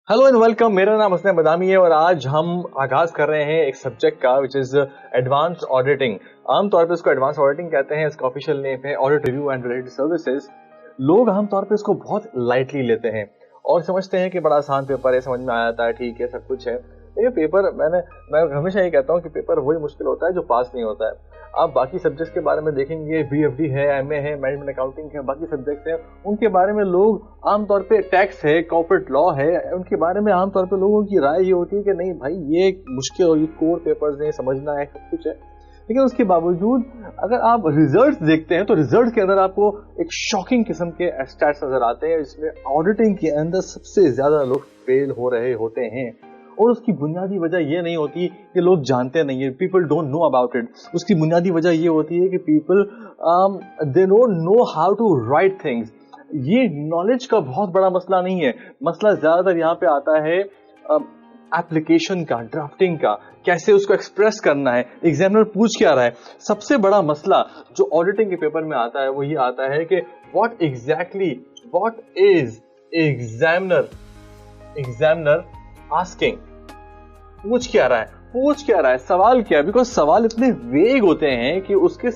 Hello and welcome. मेरा नाम हसनैन बदामी है और आज हम आगाज कर रहे हैं एक सब्जेक्ट का विच इज एडवांस ऑडिटिंग। आमतौर पे इसको एडवांस ऑडिटिंग कहते हैं। इसका ऑफिशियल नेम है audit review and related services. लोग आमतौर पे इसको बहुत लाइटली लेते हैं और समझते हैं कि बड़ा आसान पेपर है, समझ में आ जाता है, ठीक है, सब कुछ है। ये पेपर मैं हमेशा ये कहता हूँ कि पेपर वही मुश्किल होता है जो पास नहीं होता है। आप बाकी सब्जेक्ट्स के बारे में देखेंगे, बीएफडी है, एमए है, मैनेजमेंट अकाउंटिंग है, बाकी सब्जेक्ट्स हैं, उनके बारे में लोग आमतौर पे टैक्स है, कॉर्पोरेट लॉ है, उनके बारे में आमतौर पे लोगों की राय ये होती है कि नहीं भाई ये मुश्किल और ये कोर पेपर्स हैं, समझना है, सब कुछ है। लेकिन उसके बावजूद अगर आप रिजल्ट्स देखते हैं तो रिजल्ट्स के अंदर आपको एक शॉकिंग किस्म के स्टैट्स नजर आते हैं जिसमें ऑडिटिंग के अंदर सबसे ज्यादा लोग फेल हो रहे होते हैं। और उसकी बुनियादी वजह ये नहीं होती कि लोग जानते नहीं है, people don't know about it. उसकी बुनियादी वजह ये होती है कि people they don't know how to write things. ये नॉलेज का बहुत बड़ा मसला नहीं है। मसला ज्यादातर यहाँ पे आता है एप्लीकेशन का, ड्राफ्टिंग का, कैसे उसको एक्सप्रेस करना है, एग्जामिनर पूछ क्या रहा है। सबसे बड़ा मसला जो ऑडिटिंग के पेपर में आता है वो ये आता है कि व्हाट इज एग्जामिनर आस्किंग। पूछ क्या रहा है, सवाल क्या है। बिकॉज सवाल इतने वेग होते हैं कि उसके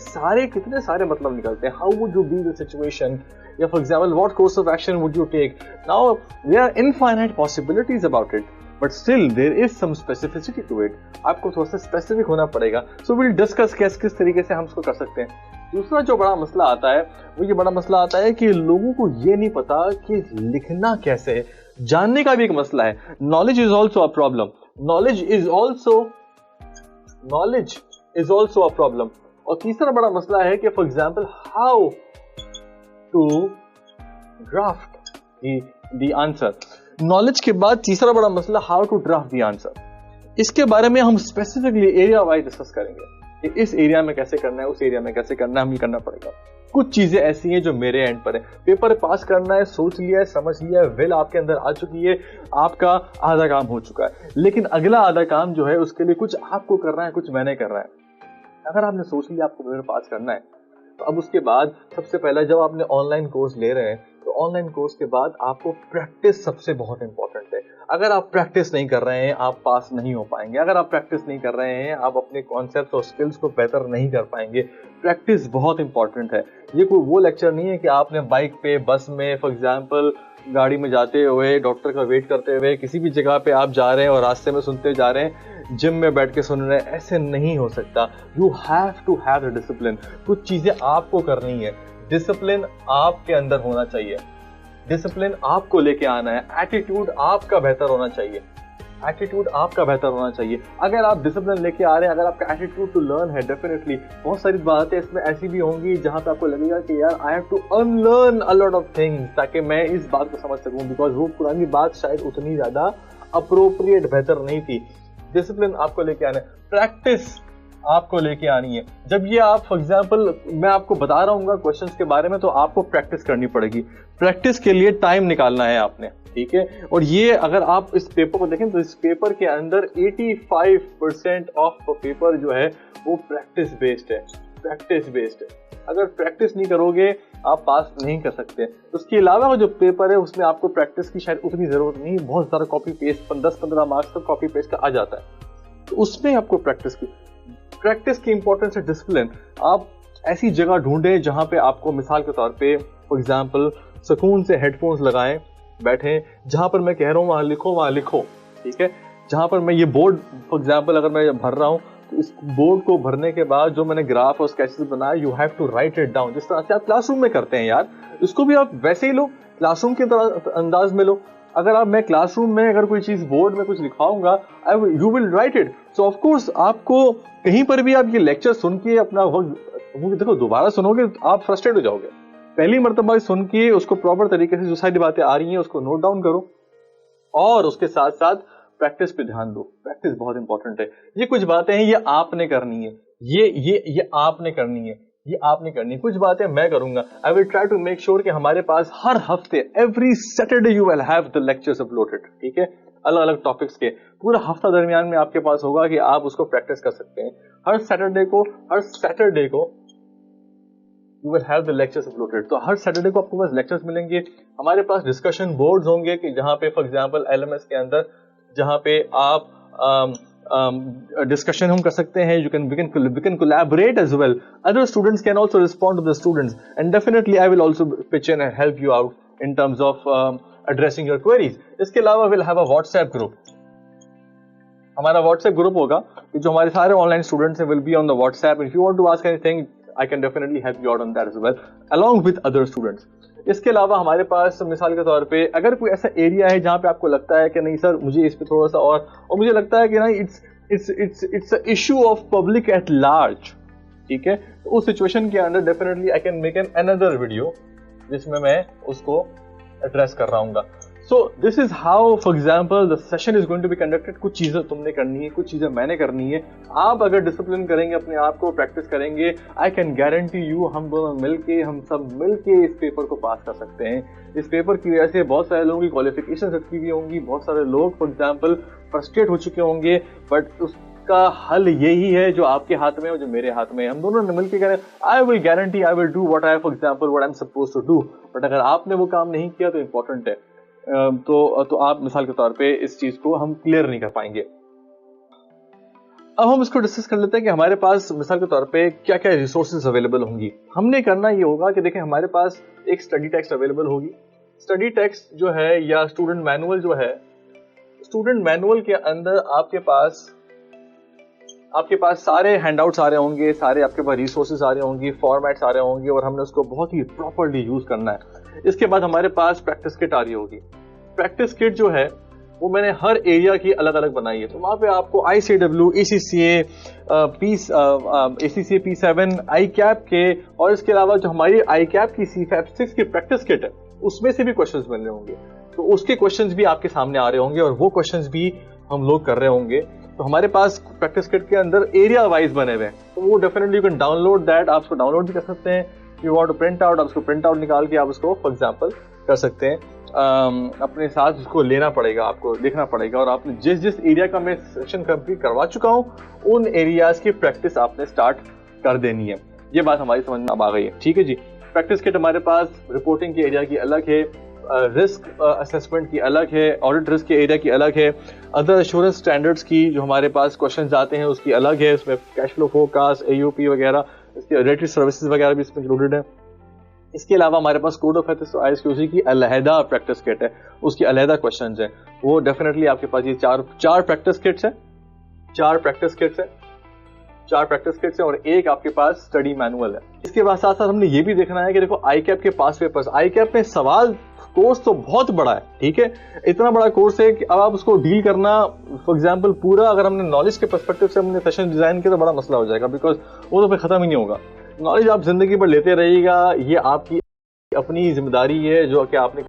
कितने सारे मतलब निकलते हैं। How would you deal the situation, या for example what course of action would you take. Now there are infinite possibilities about it, but still there is some specificity to it. आपको थोड़ा सा स्पेसिफिक होना पड़ेगा। So will discuss किस तरीके से हम इसको कर सकते हैं। दूसरा जो बड़ा मसला आता है वो ये बड़ा मसला आता है कि लोगों को ये नहीं पता कि लिखना कैसे है। जानने का भी एक मसला है। Knowledge is also a problem. Knowledge is also a problem. और तीसरा बड़ा मसला है कि for example how to draft the answer. Knowledge के बाद तीसरा बड़ा मसला how to draft the answer. इसके बारे में हम स्पेसिफिकली एरिया वाइज डिस्कस करेंगे कि इस एरिया में कैसे करना है, उस एरिया में कैसे करना है, हमें करना पड़ेगा। कुछ चीजें ऐसी हैं जो मेरे एंड पर है। पेपर पास करना है, सोच लिया है, समझ लिया है, विल आपके अंदर आ चुकी है, आपका आधा काम हो चुका है। लेकिन अगला आधा काम जो है उसके लिए कुछ आपको करना है, कुछ मैंने करना है। अगर आपने सोच लिया आपको पेपर पास करना है तो अब उसके बाद सबसे पहला, जब आपने ऑनलाइन कोर्स ले रहे हैं तो ऑनलाइन कोर्स के बाद आपको प्रैक्टिस सबसे बहुत इंपॉर्टेंट है। अगर आप प्रैक्टिस नहीं कर रहे हैं आप पास नहीं हो पाएंगे। अगर आप प्रैक्टिस नहीं कर रहे हैं आप अपने कॉन्सेप्ट और स्किल्स को बेहतर नहीं कर पाएंगे। प्रैक्टिस बहुत इंपॉर्टेंट है। ये कोई वो लेक्चर नहीं है कि आपने बाइक पे, बस में, फॉर एग्जाम्पल गाड़ी में जाते हुए, डॉक्टर का वेट करते हुए, किसी भी जगह पे आप जा रहे हैं और रास्ते में सुनते जा रहे हैं, जिम में बैठ के सुन रहे हैं। ऐसे नहीं हो सकता। You have to have the discipline. कुछ चीजें आपको करनी है। डिसिप्लिन आपके अंदर होना चाहिए। डिसिप्लिन आपको लेके आना है। एटीट्यूड आपका बेहतर होना चाहिए। अगर आप डिसिप्लिन लेके आ रहे हैं, अगर आपका एटीट्यूड टू लर्न है, डेफिनेटली बहुत सारी बातें इसमें ऐसी भी होंगी जहां पे आपको लगेगा कि यार I have to unlearn a lot of things ताकि मैं इस बात को समझ सकूं, बिकॉज वो पुरानी बात शायद उतनी ज्यादा अप्रोप्रिएट, बेहतर नहीं थी। डिसिप्लिन आपको लेके आना है। प्रैक्टिस आपको लेके आनी है। जब ये आप, फॉर एग्जाम्पल मैं आपको बता रहा हूँ क्वेश्चंस के बारे में, तो आपको प्रैक्टिस करनी पड़ेगी। प्रैक्टिस के लिए टाइम निकालना है आपने, ठीक है। और ये अगर आप इस पेपर को देखें तो इस पेपर के अंदर 85% ऑफ पेपर जो है वो प्रैक्टिस बेस्ड है। अगर प्रैक्टिस नहीं करोगे आप पास नहीं कर सकते। उसके अलावा जो पेपर है उसमें आपको प्रैक्टिस की शायद उतनी जरूरत नहीं। बहुत सारा कॉपी पेस्ट, 10-15 मार्क्स तक कॉपी पेस्ट का आ जाता है, तो उसमें आपको प्रैक्टिस की इंपॉर्टेंस है। डिसिप्लिन। आप ऐसी जगह ढूंढें जहां पे आपको, मिसाल के तौर पे फॉर एग्जांपल, सुकून से हेडफोन्स लगाएं, बैठें, जहां पर मैं कह रहा हूं वहां लिखो, ठीक है। जहां पर मैं ये बोर्ड, फॉर एग्जांपल अगर मैं भर रहा हूं तो इस बोर्ड को भरने के बाद जो मैंने ग्राफ और स्केचेस बनाया, you have to write it down. जिस तरह से आप क्लासरूम में करते हैं यार, इसको भी आप वैसे ही लो, क्लासरूम के अंदाज में लो। अगर मैं क्लासरूम में अगर कोई चीज बोर्ड में कुछ लिखाऊंगा, you will write it. So of course आपको कहीं पर भी आप ये लेक्चर सुन के अपना वक्त देखो, दोबारा सुनोगे तो आप फ्रस्ट्रेट हो जाओगे। पहली मर्तबा सुन के उसको प्रॉपर तरीके से जो सारी बातें आ रही हैं उसको नोट डाउन करो और उसके साथ साथ प्रैक्टिस पे ध्यान दो। प्रैक्टिस बहुत इंपॉर्टेंट है। ये कुछ बातें हैं ये आपने करनी है, ये आपने करनी है। कुछ बातें मैं करूंगा। I will try to make sure कि हमारे पास हर हफ्ते, every Saturday you will have the lectures uploaded, ठीक है, अलग अलग टॉपिक्स के। पूरा हफ्ता दरमियान में आपके पास होगा कि आप उसको प्रैक्टिस कर सकते हैं। हर सैटरडे को you will have the lectures uploaded. तो हर सैटरडे को आपके पास लेक्चर्स मिलेंगे। हमारे पास डिस्कशन बोर्ड्स होंगे कि जहाँ पे फॉर एग्जांपल LMS के अंदर जहाँ पे आप डिस्कशन हम कर सकते हैं। we can collaborate as well. Other students can also respond to the students, and definitely I will also pitch in and help you out in terms of addressing your queries. इसके अलावा we'll have a WhatsApp group. हमारा WhatsApp group होगा कि जो हमारे सारे online students हैं will be on the WhatsApp. If you want to ask anything, I can definitely help you out on that as well, along with other students. इसके अलावा हमारे पास मिसाल के तौर पे अगर कोई ऐसा एरिया है जहाँ पे आपको लगता है कि नहीं सर मुझे इस पे थोड़ा सा और मुझे लगता है कि नहीं it's a issue of public at large, ठीक है, तो उस सिचुएशन के अंदर definitely I can make an another video जिसमें मैं उसको एड्रेस कर रहा हूँ। So this is how, for example, the session is going to be conducted. कुछ चीजें तुमने करनी है, कुछ चीजें मैंने करनी है। आप अगर डिसिप्लिन करेंगे, अपने आप को प्रैक्टिस करेंगे, I can guarantee you हम दोनों मिलके, हम सब मिलके इस पेपर को पास कर सकते हैं। इस पेपर की वजह से बहुत सारे लोगों की क्वालिफिकेशन अटकी हुई होंगी, बहुत सारे लोग फॉर एग्जाम्पल फ्रस्ट्रेट हो चुके होंगे, बट उसका हल यही है जो आपके हाथ में है और जो मेरे हाथ में है। हम दोनों ने मिलकर करें, I will guarantee I will do what I for example what I am suppose to do. But अगर आपने वो काम नहीं किया तो इम्पोर्टेंट है तो आप मिसाल के तौर पे इस चीज को हम क्लियर नहीं कर पाएंगे। अब हम इसको डिस्कस कर लेते हैं कि हमारे पास मिसाल के तौर पे क्या क्या रिसोर्सेज अवेलेबल होंगी। हमने करना ये होगा कि देखें हमारे पास एक स्टडी टेक्स्ट अवेलेबल होगी। स्टडी टेक्स्ट जो है या स्टूडेंट मैनुअल जो है, स्टूडेंट मैनुअल के अंदर आपके पास सारे हैंडआउट्स आ रहे होंगे, सारे आपके पास रिसोर्सेज आ रहे होंगे, फॉर्मेट्स आ रहे होंगे और हमने उसको बहुत ही प्रॉपर्ली यूज करना है। इसके बाद हमारे पास प्रैक्टिस किट आ रही होगी। प्रैक्टिस किट जो है वो मैंने हर एरिया की अलग अलग बनाई है। तो वहां पे आपको ICAW, ACCA, ACCA P7, ICAP के और इसके अलावा जो हमारी ICAP की CFAP 6 की प्रैक्टिस किट है उसमें से भी क्वेश्चंस बन रहे होंगे। तो उसके क्वेश्चंस भी आपके सामने आ रहे होंगे और वो क्वेश्चंस भी हम लोग कर रहे होंगे। तो हमारे पास प्रैक्टिस किट के अंदर एरिया वाइज बने हुए हैं, तो वो definitely you can download that. आप उसको डाउनलोड भी कर सकते हैं। You want to print out, आप उसको प्रिंट आउट निकाल के आप उसको फॉर एग्जांपल कर सकते हैं। अपने साथ उसको लेना पड़ेगा, आपको देखना पड़ेगा और आपने जिस जिस एरिया का मैं सेक्शन कंप्लीट करवा चुका हूँ उन एरियाज की प्रैक्टिस आपने स्टार्ट कर देनी है। ये बात हमारी समझ में अब आ गई है, ठीक है जी। प्रैक्टिस किट हमारे पास रिपोर्टिंग के एरिया की अलग है, रिस्क असेसमेंट की अलग है, ऑडिट रिस्क के एरिया की अलग है, अदर एश्योरेंस स्टैंडर्ड्स की जो हमारे पास क्वेश्चंस आते हैं उसकी अलग है। उसमें कैश फ्लो फोरकास्ट, AUP वगैरह, इसके रेलेटेड सर्विसेज वगैरह भी इसमें इंक्लूडेड है। इसके अलावा हमारे पास कोड ऑफ एथिक्स और ISQC की अलहदा प्रैक्टिस किट है, उसकी अलहदा क्वेश्चंस है। वो डेफिनेटली आपके पास ये चार प्रैक्टिस किट्स है, चार प्रैक्टिस किट्स है और एक आपके पास स्टडी मैनुअल है। इसके बाद साथ साथ हमने ये भी देखना है कि देखो ICAP के पास पेपर्स, ICAP में सवाल कोर्स तो बहुत बड़ा है, ठीक है, इतना बड़ा कोर्स है कि अब आप उसको डील करना फॉर एग्जांपल पूरा अगर हमने नॉलेज के पर्सपेक्टिव से हमने सेशन डिजाइन किया तो बड़ा मसला हो जाएगा, बिकॉज वो तो फिर खत्म ही नहीं होगा। नॉलेज आप जिंदगी भर लेते रहिएगा, ये आपकी अपनी जिम्मेदारी है जो कि आपने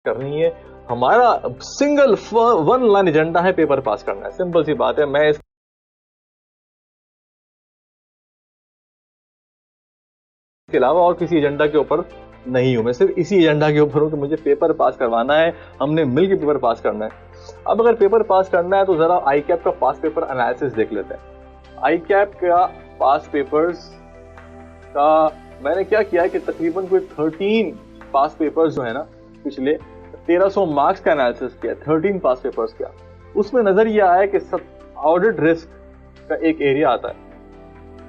करनी है। हमारा सिंगल वन लाइन एजेंडा है, पेपर पास करना है, सिंपल सी बात है। मैं इसके अलावा और किसी एजेंडा के ऊपर नहीं हूं, मैं सिर्फ इसी एजेंडा के ऊपर हूं कि मुझे पेपर पास करवाना है, हमने मिलकर पेपर पास करना है। अब अगर पेपर पास करना है तो जरा ICAP का पास पेपर एनालिसिस देख लेते हैं। ICAP का पास पेपर्स का मैंने क्या किया है कि तकरीबन कोई 13 पास पेपर्स जो है ना पिछले 1300 मार्क्स का एनालिसिस किया, 13 पास पेपर्स किया। उसमें नजर ये आया कि ऑडिट रिस्क का एक एरिया आता है।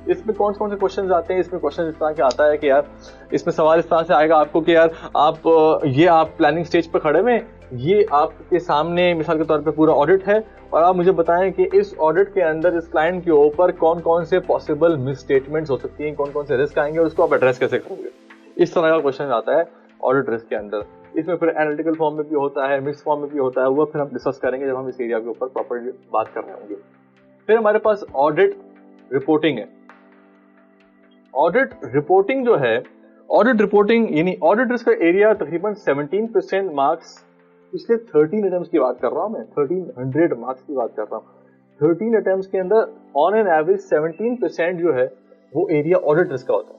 इसमें कौन कौन से क्वेश्चंस आते हैं? इसमें क्वेश्चन इस तरह के आता है कि यार इसमें सवाल इस तरह से आएगा आपको कि यार आप प्लानिंग स्टेज पर खड़े हुए, ये आपके सामने मिसाल के तौर पे पूरा ऑडिट है और आप मुझे बताएं कि इस ऑडिट के अंदर इस क्लाइंट के ऊपर कौन कौन से पॉसिबल मिसस्टेटमेंट्स हो सकती हैं, कौन कौन से रिस्क आएंगे और उसको आप एड्रेस कैसे करोगे। इस तरह का क्वेश्चन आता है ऑडिट रिस्क के अंदर। इसमें फिर एनालिटिकल फॉर्म में भी होता है, मिक्स फॉर्म में भी होता है, वो फिर हम डिस्कस करेंगे जब हम इस एरिया के ऊपर प्रॉपर्ली बात कर रहे होंगे। फिर हमारे पास ऑडिट रिपोर्टिंग है। ऑडिट रिपोर्टिंग जो है, ऑडिट रिपोर्टिंग यानी ऑडिट रिस्क का एरिया तकरीबन 17% मार्क्स, पिछले 13 अटेम्प्ट्स की बात कर रहा हूं मैं, 1300 मार्क्स की बात कर रहा हूं। 13 अटेम्प्ट्स के अंदर ऑन एन एवरेज 17% जो है वो एरिया ऑडिट रिस्क का होता है।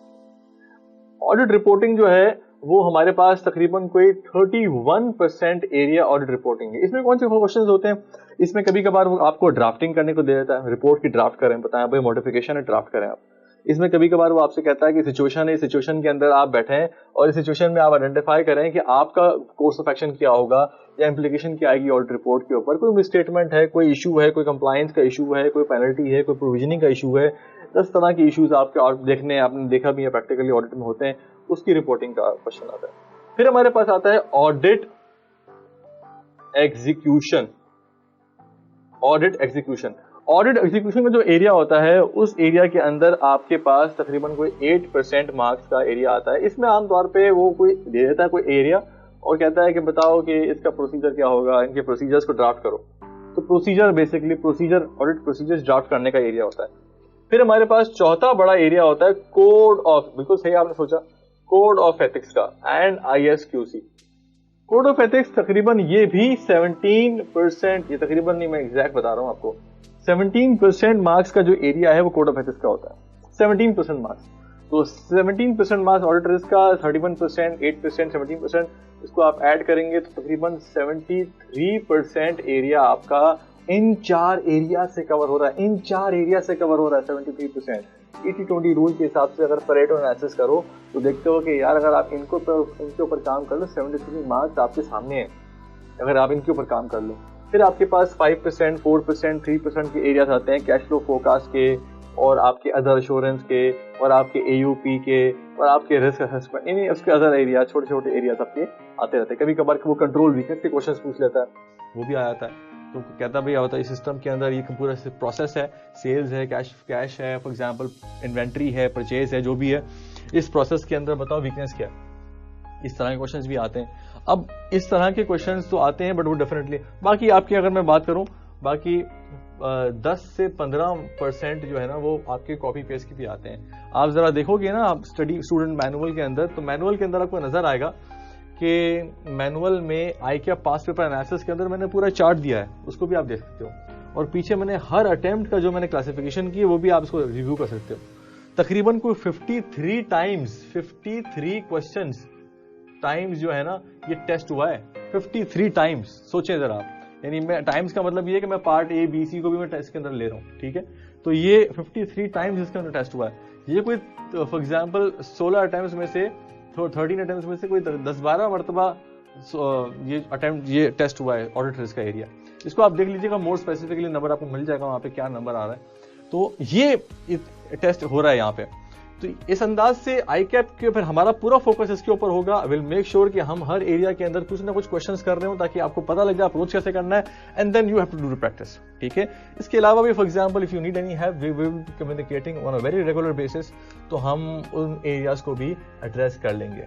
ऑडिट रिपोर्टिंग जो है वो हमारे पास तकरीबन कोई 31% एरिया ऑडिट रिपोर्टिंग है। इसमें कौन से क्वेश्चंस होते हैं, इसमें कभी कभार वो आपको ड्राफ्टिंग करने को दे देता है, रिपोर्ट की ड्राफ्ट करें, बताएं भाई मॉडिफिकेशन है ड्राफ्ट करें आप। इसमें कभी कभार वो आपसे कहता है कि सिचुएशन है, सिचुएशन के अंदर आप बैठे हैं और इस सिचुएशन में आप आइडेंटिफाई करें कि आपका कोर्स ऑफ एक्शन क्या होगा या इम्प्लीकेशन क्या आएगी ऑडिट रिपोर्ट के ऊपर। कोई मिसस्टेटमेंट है, कोई इशू है, कोई कंप्लायंस का इशू है, कोई पेनल्टी है, कोई प्रोविजनिंग का इशू है, 10 तरह के इश्यूज आपके और देखने आपने देखा भी है प्रैक्टिकली ऑडिट में होते हैं, उसकी रिपोर्टिंग का क्वेश्चन आता है। फिर हमारे पास आता है audit execution. Audit execution, audit execution का जो एरिया होता है उस एरिया के अंदर आपके पास तकरीबन कोई 8% मार्क्स का एरिया आता है। इसमें आमतौर पे वो कोई दे देता है कोई एरिया और कहता है कि बताओ कि इसका प्रोसीजर क्या होगा, इनके प्रोसीजर्स को ड्राफ्ट करो। तो procedure basically procedure, audit procedures draft करने का एरिया होता है। फिर हमारे पास चौथा बड़ा एरिया होता है कोड ऑफ, बिल्कुल सही आपने सोचा, कोड ऑफ एथिक्स का and ISQC। Code of ethics तकरीबन ये भी 17%, ये तकरीबन नहीं, मैं एग्जैक्ट बता रहा हूं आपको, 17% मार्क्स का जो एरिया है वो कोड ऑफ एथिक्स का होता है, 17% मार्क्स। तो 17% मार्क्स ऑडिट रिस्क का, 31%, 8%, 17%, इसको आप ऐड करेंगे तो तकरीबन 73% एरिया आपका इन 4 एरिया से कवर हो रहा है, इन 4 एरिया से कवर हो रहा है 73%। 80-20 रूल के हिसाब से अगर परेटो एनालिसिस करो तो देखते हो कि यार अगर आप इनके ऊपर काम कर लो 73 मार्क्स आपके सामने है, अगर आप इनके ऊपर काम कर लो। फिर आपके पास 5%, 4%, 3% के एरियाज आते हैं कैश फ्लो फोरकास्ट के और आपके अदर एश्योरेंस के और आपके AUP के और आपके रिस्क असेसमेंट, यानी उसके अदर एरिया, छोटे छोटे एरियाज आपके आते रहते हैं। कभी कभार वो कंट्रोल वीकनेस के क्वेश्चन पूछ लेता है, वो भी आ जाता है। तो कहता भैया होता है इस सिस्टम के अंदर ये पूरा प्रोसेस है, सेल्स है, कैश है, फॉर एग्जांपल इन्वेंट्री है, परचेज है, जो भी है, इस प्रोसेस के अंदर बताओ वीकनेस क्या है। इस तरह के क्वेश्चंस भी आते हैं। अब इस तरह के क्वेश्चंस तो आते हैं बट वो डेफिनेटली, बाकी आपकी अगर मैं बात करूं, बाकी 10 से 15% जो है ना वो आपके कॉपी पेस्ट के भी आते हैं। आप जरा देखोगे ना आप स्टूडेंट मैनुअल के अंदर, तो मैनुअल के अंदर आपको नजर आएगा कि मैनुअल में ICAP पास पेपर एनालिसिस के अंदर मैंने पूरा चार्ट दिया है, उसको भी आप देख सकते हो। और पीछे मैंने हर अटेम्प्ट का जो मैंने क्लासिफिकेशन की वो भी आप इसको रिव्यू कर सकते हो। तकरीबन कोई 53 क्वेश्चंस टाइम्स जो है ना ये टेस्ट हुआ है, 53 टाइम्स। सोचें जरा आप, यानी मैं टाइम्स का मतलब ये है कि मैं पार्ट A, B, C को भी मैं टेस्ट के अंदर ले रहा हूँ, ठीक है। तो ये 53 टाइम्स इसके अंदर टेस्ट हुआ है। ये कोई फॉर एग्जाम्पल 16 अटेम्प्ट में से, 13 अटेम्प्ट में से कोई 10-12 मरतबा ये टेस्ट हुआ है ऑडिट रिस्क का एरिया। इसको आप देख लीजिएगा, मोर स्पेसिफिकली नंबर आपको मिल जाएगा वहां पे क्या नंबर आ रहा है। तो ये टेस्ट हो रहा है यहाँ पे। तो इस अंदाज से ICAP के ऊपर हमारा पूरा फोकस इसके ऊपर होगा। विल मेक श्योर कि हम हर एरिया के अंदर कुछ ना कुछ क्वेश्चंस कर रहे हो ताकि आपको पता लग जाए अप्रोच कैसे करना है, and then you have to do the practice, ठीक है। इसके अलावा भी for example if you need any help, we will be communicating on a very regular basis, तो हम उन एरियाज को भी एड्रेस कर लेंगे।